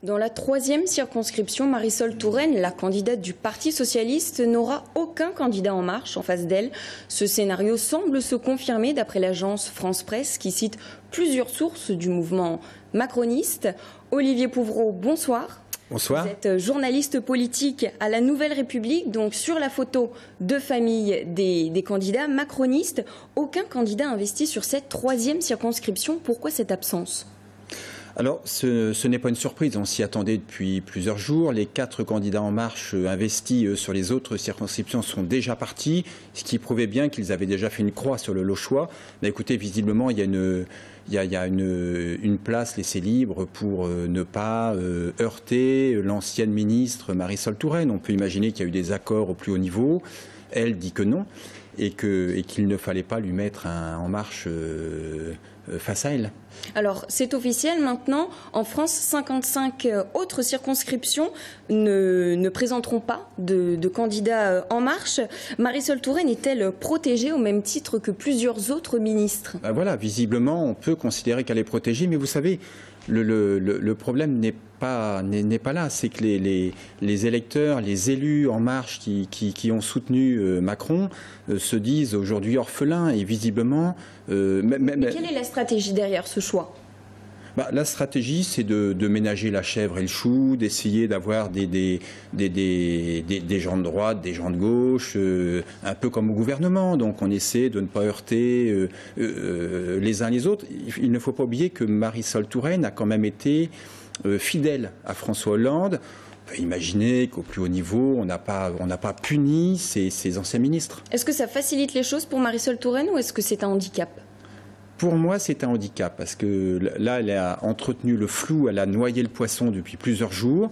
Dans la 3e circonscription, Marisol Touraine, la candidate du Parti socialiste, n'aura aucun candidat En Marche en face d'elle. Ce scénario semble se confirmer d'après l'agence France Presse qui cite plusieurs sources du mouvement macroniste. Olivier Pouvreau, bonsoir. Bonsoir. Vous êtes journaliste politique à la Nouvelle République, donc sur la photo de famille des candidats macronistes, aucun candidat investi sur cette 3e circonscription. Pourquoi cette absence ? Alors, ce n'est pas une surprise, on s'y attendait depuis plusieurs jours. Les 4 candidats En Marche investis sur les autres circonscriptions sont déjà partis, ce qui prouvait bien qu'ils avaient déjà fait une croix sur le Lochois. Mais écoutez, visiblement, il y a une place laissée libre pour ne pas heurter l'ancienne ministre Marisol Touraine. On peut imaginer qu'il y a eu des accords au plus haut niveau. Elle dit que non et qu'il ne fallait pas lui mettre un En Marche face à elle. Alors, c'est officiel maintenant. En France, 55 autres circonscriptions ne présenteront pas de candidats En Marche. Marisol Touraine est-elle protégée au même titre que plusieurs autres ministres ? Ben voilà, visiblement, on peut considérer qu'elle est protégée, mais vous savez, le problème n'est pas là. C'est que les électeurs, les élus En Marche qui ont soutenu Macron se disent aujourd'hui orphelins et visiblement... Mais quelle est la stratégie derrière ce choix ? La stratégie, c'est de ménager la chèvre et le chou, d'essayer d'avoir des gens de droite, des gens de gauche, un peu comme au gouvernement. Donc on essaie de ne pas heurter les uns les autres. Il ne faut pas oublier que Marisol Touraine a quand même été fidèle à François Hollande. On peut imaginer qu'au plus haut niveau, on n'a pas puni ces anciens ministres. Est-ce que ça facilite les choses pour Marisol Touraine ou est-ce que c'est un handicap ? Pour moi, c'est un handicap parce que là, elle a entretenu le flou, elle a noyé le poisson depuis plusieurs jours.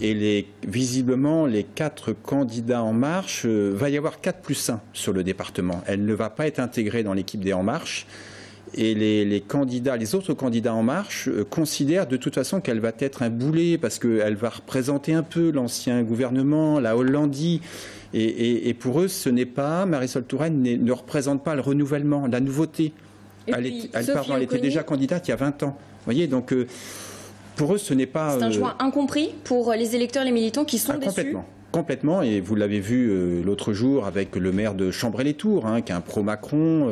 Et visiblement, les 4 candidats En Marche, va y avoir 4+1 sur le département. Elle ne va pas être intégrée dans l'équipe des En Marche. Et les autres candidats En Marche considèrent de toute façon qu'elle va être un boulet parce qu'elle va représenter un peu l'ancien gouvernement, la Hollandie. Et pour eux, ce n'est pas, Marisol Touraine ne représente pas le renouvellement, la nouveauté. Elle était déjà candidate il y a 20 ans. Vous voyez, donc pour eux, ce n'est pas... C'est un choix incompris pour les électeurs, les militants qui sont déçus. Complètement, et vous l'avez vu l'autre jour avec le maire de Chambray-les-Tours, qui est un pro-Macron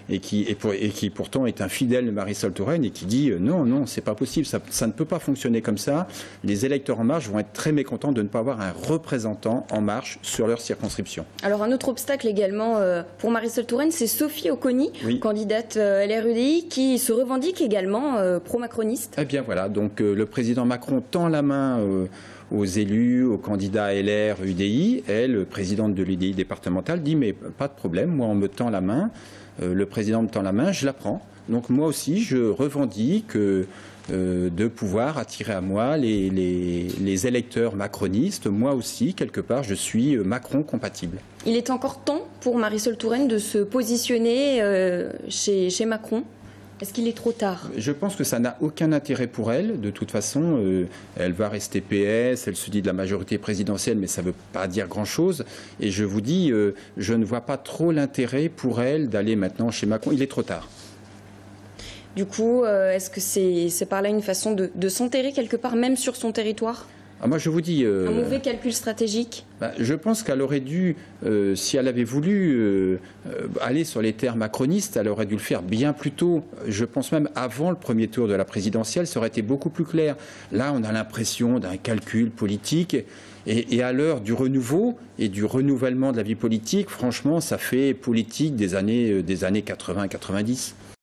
et qui pourtant est un fidèle de Marisol Touraine et qui dit non, c'est pas possible, ça ne peut pas fonctionner comme ça. Les électeurs En Marche vont être très mécontents de ne pas avoir un représentant En Marche sur leur circonscription. Alors un autre obstacle également pour Marisol Touraine, c'est Sophie Oconi, candidate LREDI, qui se revendique également pro-macroniste. Eh bien voilà, donc le président Macron tend la main aux élus, aux candidats LR, UDI. Elle, présidente de l'UDI départementale, dit mais pas de problème, moi on me tend la main, le président me tend la main, je la prends. Donc moi aussi je revendique de pouvoir attirer à moi les électeurs macronistes. Moi aussi, quelque part, je suis Macron compatible. Il est encore temps pour Marisol Touraine de se positionner chez Macron ? Est-ce qu'il est trop tard ? Je pense que ça n'a aucun intérêt pour elle. De toute façon, elle va rester PS, elle se dit de la majorité présidentielle, mais ça ne veut pas dire grand-chose. Et je vous dis, je ne vois pas trop l'intérêt pour elle d'aller maintenant chez Macron. Il est trop tard. Du coup, est-ce que c'est par là une façon de s'enterrer quelque part, même sur son territoire ? Moi, je vous dis... un mauvais calcul stratégique ? Je pense qu'elle aurait dû, si elle avait voulu aller sur les terres macronistes, elle aurait dû le faire bien plus tôt. Je pense même avant le premier tour de la présidentielle, ça aurait été beaucoup plus clair. Là, on a l'impression d'un calcul politique. Et à l'heure du renouveau et du renouvellement de la vie politique, franchement, ça fait politique des années 80-90.